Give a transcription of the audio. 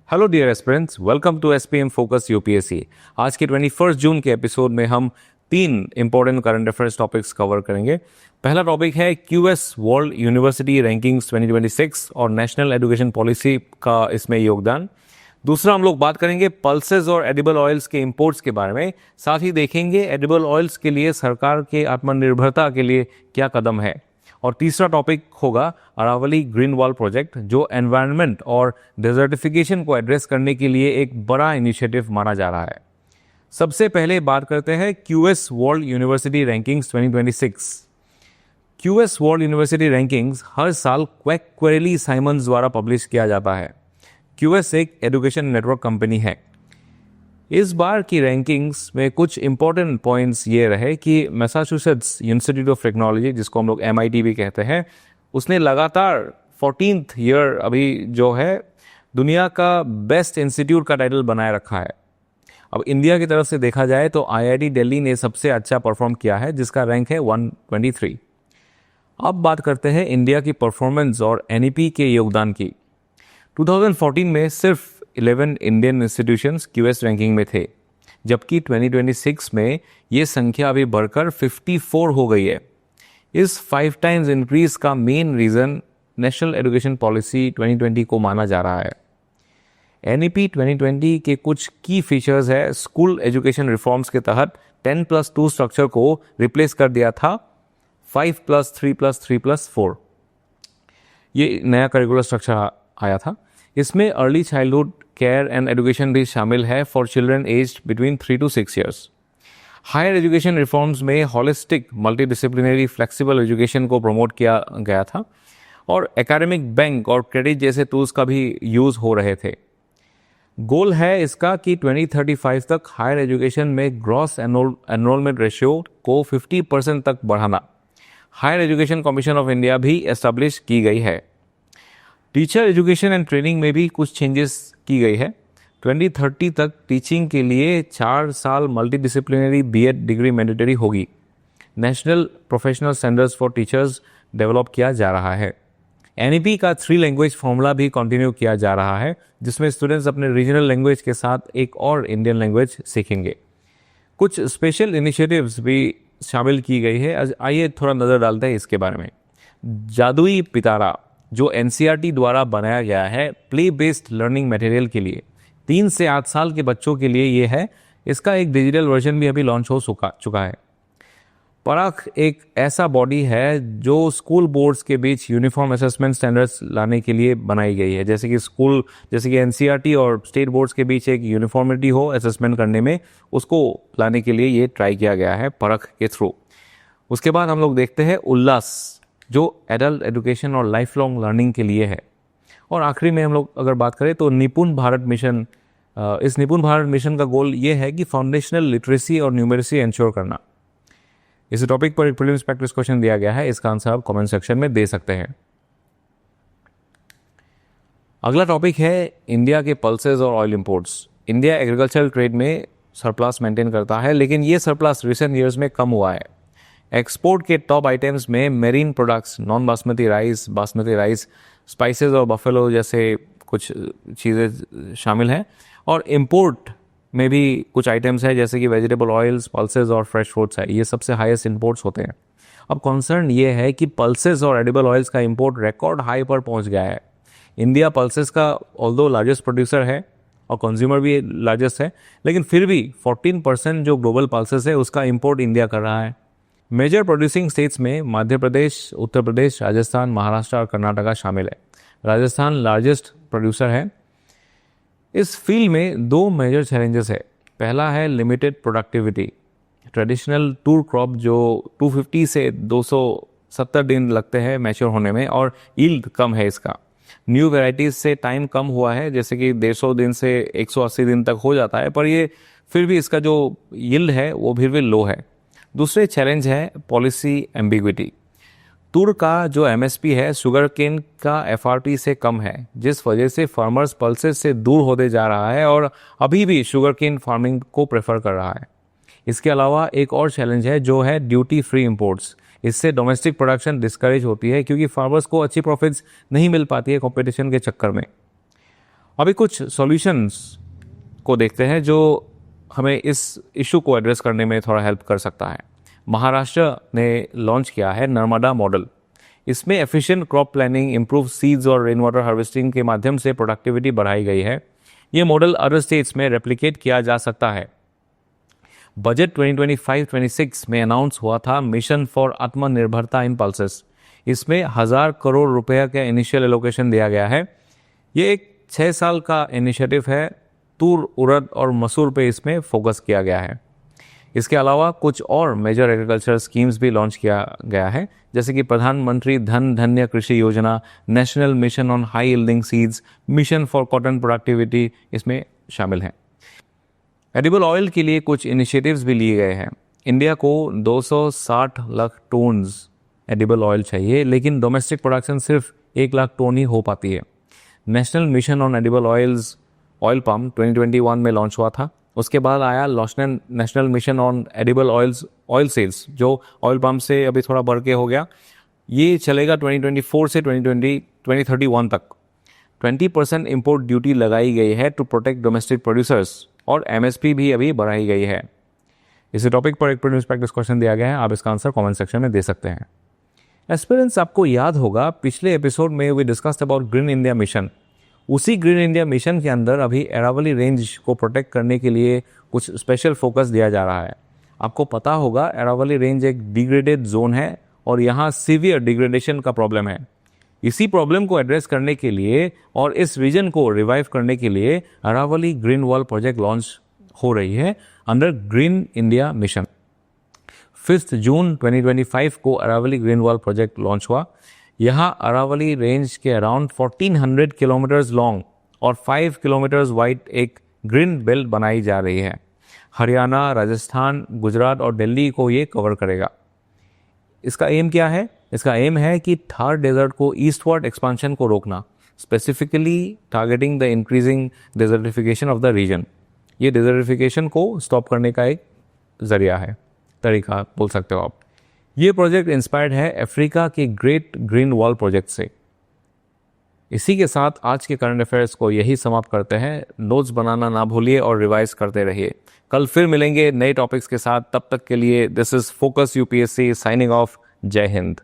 Hello dear aspirants, welcome to SPM focus UPSC. आज के 21 जून के एपिसोड में हम 3 important current affairs topics cover करेंगे। पहला टॉपिक है क्यूएस वर्ल्ड यूनिवर्सिटी रैंकिंग्स 2026 और नेशनल एजुकेशन पॉलिसी का इसमें योगदान। दूसरा हम लोग बात करेंगे पल्सेस और एडिबल ऑयल्स के इंपोर्ट्स के बारे में। साथ ही देखेंगे एडिबल ऑयल्स के लिए सरकार के आत्मनिर्भरता के लिए क्या कदम है। और तीसरा टॉपिक होगा अरावली ग्रीन वॉल प्रोजेक्ट, जो एनवायरनमेंट और डेजर्टिफिकेशन को एड्रेस करने के लिए एक बड़ा इनिशिएटिव माना जा रहा है। सबसे पहले बात करते हैं QS world university rankings 2026। QS world university rankings हर साल क्वेक्वेरेली साइमंस द्वारा पब्लिश किया जाता है। क्यूएस एक एजुकेशन नेटवर्क कंपनी है। इस बार की रैंकिंग्स में कुछ इंपॉर्टेंट पॉइंट्स ये रहे कि मैसाचुसेट्स इंस्टीट्यूट ऑफ टेक्नोलॉजी, जिसको हम लोग MIT भी कहते हैं, उसने लगातार 14th ईयर अभी जो है दुनिया का बेस्ट इंस्टीट्यूट का टाइटल बनाए रखा है। अब इंडिया की तरफ से देखा जाए तो IIT दिल्ली ने सबसे अच्छा परफॉर्म किया है, जिसका रैंक है 123। अब बात करते हैं इंडिया की परफॉर्मेंस और NEP के योगदान की। 2014 में सिर्फ 11 इंडियन इंस्टीट्यूशंस क्यूएस रैंकिंग में थे, जबकि 2026 में ये संख्या अभी बढ़कर 54 हो गई है। इस 5 टाइम्स इंक्रीज का main reason national education policy 2020 को माना जा रहा है। NEP 2020 के कुछ की फीचर्स है। स्कूल एजुकेशन रिफॉर्म्स के तहत 10+2 स्ट्रक्चर को रिप्लेस कर दिया था 5+3+3+4। ये नया करिकुलर स्ट्रक्चर आया था। इसमें early childhood care and education भी शामिल है for children aged between 3 to 6 years. Higher education reforms में हॉलिस्टिक मल्टीडिसिप्लिनरी फ्लेक्सिबल एजुकेशन को प्रमोट किया गया था और एकेडमिक बैंक और क्रेडिट जैसे टूल्स का भी यूज़ हो रहे थे। गोल है इसका कि 2035 तक हायर एजुकेशन में ग्रॉस एनरोलमेंट रेशियो को 50% तक बढ़ाना। Higher education commission of India भी एस्टेब्लिश की गई है। टीचर एजुकेशन एंड ट्रेनिंग में भी कुछ चेंजेस की गई है। 2030 तक टीचिंग के लिए 4 साल मल्टीडिसिप्लिनरी BEd डिग्री मैंडेटरी होगी। National professional standards for teachers develop किया जा रहा है। NEP का 3 लैंग्वेज फॉर्मूला भी कंटिन्यू किया जा रहा है, जिसमें स्टूडेंट्स अपने रीजनल लैंग्वेज के साथ एक और इंडियन लैंग्वेज सीखेंगे। कुछ स्पेशल इनिशिएटिव्स भी शामिल की गई है। आइए थोड़ा नज़र डालते हैं इसके बारे में। जादुई पिटारा, जो NCERT द्वारा बनाया गया है प्ले बेस्ड लर्निंग मटेरियल के लिए, 3 से 8 साल के बच्चों के लिए ये है। इसका एक डिजिटल वर्जन भी अभी लॉन्च हो चुका है। परख एक ऐसा बॉडी है जो स्कूल बोर्ड्स के बीच यूनिफॉर्म असेसमेंट स्टैंडर्ड्स लाने के लिए बनाई गई है। जैसे कि NCERT और स्टेट बोर्ड्स के बीच एक यूनिफॉर्मिटी हो असेसमेंट करने में, उसको लाने के लिए ये ट्राई किया गया है परख के थ्रू। उसके बाद हम लोग देखते हैं उल्लास, जो एडल्ट एजुकेशन और लाइफ लॉन्ग लर्निंग के लिए है। और आखिरी में हम लोग अगर बात करें तो निपुण भारत मिशन। इस निपुण भारत मिशन का गोल ये है कि फाउंडेशनल लिटरेसी और न्यूमरेसी इंश्योर करना। इस टॉपिक पर एक प्रीलिम्स प्रैक्टिस क्वेश्चन दिया गया है, इसका आंसर आप कमेंट सेक्शन में दे सकते हैं। अगला टॉपिक है इंडिया के पल्सेस और oil imports. India agricultural trade में सरप्लस मेंटेन करता है, लेकिन ये सरप्लस रिसेंट ईयर्स में कम हुआ है। एक्सपोर्ट के टॉप आइटम्स में marine products, non basmati rice, spices और बफेलो जैसे कुछ चीज़ें शामिल हैं। और इंपोर्ट में भी कुछ आइटम्स हैं, जैसे कि वेजिटेबल ऑयल्स, पल्सेस और फ्रेश फ्रूट्स है। ये सबसे हाईएस्ट इंपोर्ट्स होते हैं। अब कंसर्न ये है कि पल्सेस और एडिबल ऑयल्स का इंपोर्ट रिकॉर्ड हाई पर पहुंच गया है। इंडिया पल्सेस का ऑल्दो लार्जेस्ट प्रोड्यूसर है और कंज्यूमर भी लार्जेस्ट है, लेकिन फिर भी 14% जो ग्लोबल पल्सेस है उसका इंपोर्ट इंडिया कर रहा है। मेजर प्रोड्यूसिंग स्टेट्स में मध्य प्रदेश, उत्तर प्रदेश, राजस्थान, महाराष्ट्र और कर्नाटका शामिल है। राजस्थान लार्जेस्ट प्रोड्यूसर है। इस फील्ड में 2 मेजर चैलेंजेस है। पहला है limited productivity. Traditional tour crop जो 250 से 270 दिन लगते हैं मैच्योर होने में, और यील्ड कम है इसका। न्यू वेराइटीज से टाइम कम हुआ है, जैसे कि 150 दिन से 180 दिन तक हो जाता है, पर ये फिर भी इसका जो यील्ड है वो फिर भी लो है। दूसरे चैलेंज है पॉलिसी एम्बिग्विटी। तूर का जो MSP है शुगर केन का FRP से कम है, जिस वजह से फार्मर्स पल्सेस से दूर होते जा रहा है और अभी भी शुगर केन फार्मिंग को प्रेफर कर रहा है। इसके अलावा एक और चैलेंज है जो है ड्यूटी फ्री इंपोर्ट्स। इससे डोमेस्टिक प्रोडक्शन डिस्करेज होती है, क्योंकि फार्मर्स को अच्छी प्रॉफिट्स नहीं मिल पाती है कंपटीशन के चक्कर में। अभी कुछ सॉल्यूशंस को देखते हैं जो हमें इस इशू को एड्रेस करने में थोड़ा हेल्प कर सकता है। महाराष्ट्र ने लॉन्च किया है नर्मदा मॉडल। इसमें efficient crop planning, improve seeds और रेन वाटर हार्वेस्टिंग के माध्यम से प्रोडक्टिविटी बढ़ाई गई है। ये मॉडल अदर स्टेट्स में रेप्लिकेट किया जा सकता है। बजट 2025-26 में अनाउंस हुआ था मिशन फॉर आत्मनिर्भरता इन पल्सेस। इसमें 1,000 करोड़ रुपए का इनिशियल एलोकेशन दिया गया है। ये एक 6 साल का इनिशिएटिव है। तूर, उड़द और मसूर पे इसमें फोकस किया गया है। इसके अलावा कुछ और मेजर एग्रीकल्चर स्कीम्स भी लॉन्च किया गया है, जैसे कि प्रधानमंत्री धन धान्य कृषि योजना, national mission on high yielding seeds, mission for cotton productivity इसमें शामिल हैं। एडिबल ऑयल के लिए कुछ इनिशिएटिव्स भी लिए गए हैं। इंडिया को 260 लाख टोन्स एडिबल ऑयल चाहिए, लेकिन डोमेस्टिक प्रोडक्शन सिर्फ 1 लाख टोन ही हो पाती है। National mission on edible oils oil पम्प 2021 में लॉन्च हुआ था। उसके बाद आया national mission on edible oils oil seeds, जो ऑयल पम्प से अभी थोड़ा बढ़ के हो गया। ये चलेगा 2024 से 2031 तक। 20% इम्पोर्ट ड्यूटी लगाई गई है टू प्रोटेक्ट डोमेस्टिक प्रोड्यूसर्स, और एमएसपी भी अभी बढ़ाई गई है। इसी टॉपिक पर एक न्यूज़ प्रैक्टिस क्वेश्चन दिया गया है, आप इसका आंसर कमेंट सेक्शन में दे सकते हैं। एस्पिरेंट्स, आपको याद होगा पिछले एपिसोड में we discussed about green India mission. उसी ग्रीन इंडिया मिशन के अंदर अभी अरावली रेंज को प्रोटेक्ट करने के लिए कुछ स्पेशल फोकस दिया जा रहा है। आपको पता होगा अरावली रेंज एक डिग्रेडेड जोन है और यहाँ सीवियर डिग्रेडेशन का प्रॉब्लम है। इसी प्रॉब्लम को एड्रेस करने के लिए और इस रीजन को रिवाइव करने के लिए Aravalli green wall project launch हो रही है अंडर ग्रीन इंडिया मिशन। 5 जून 2025 को Aravalli green wall project launch हुआ। यहाँ अरावली रेंज के अराउंड 1400 किलोमीटर्स लॉन्ग और 5 किलोमीटर्स वाइड एक ग्रीन बेल्ट बनाई जा रही है। हरियाणा, राजस्थान, गुजरात और दिल्ली को ये कवर करेगा। इसका एम क्या है? इसका एम है कि थार डेजर्ट को ईस्टवर्ड एक्सपांशन को रोकना, specifically targeting the increasing desertification of the region. ये डेजर्टिफिकेशन को स्टॉप करने का एक जरिया है, तरीका बोल सकते हो आप। ये प्रोजेक्ट इंस्पायर्ड है अफ्रीका के ग्रेट ग्रीन वॉल प्रोजेक्ट से। इसी के साथ आज के करंट अफेयर्स को यही समाप्त करते हैं। नोट्स बनाना ना भूलिए और रिवाइज करते रहिए। कल फिर मिलेंगे नए टॉपिक्स के साथ। तब तक के लिए this is focus UPSC signing off. जय हिंद।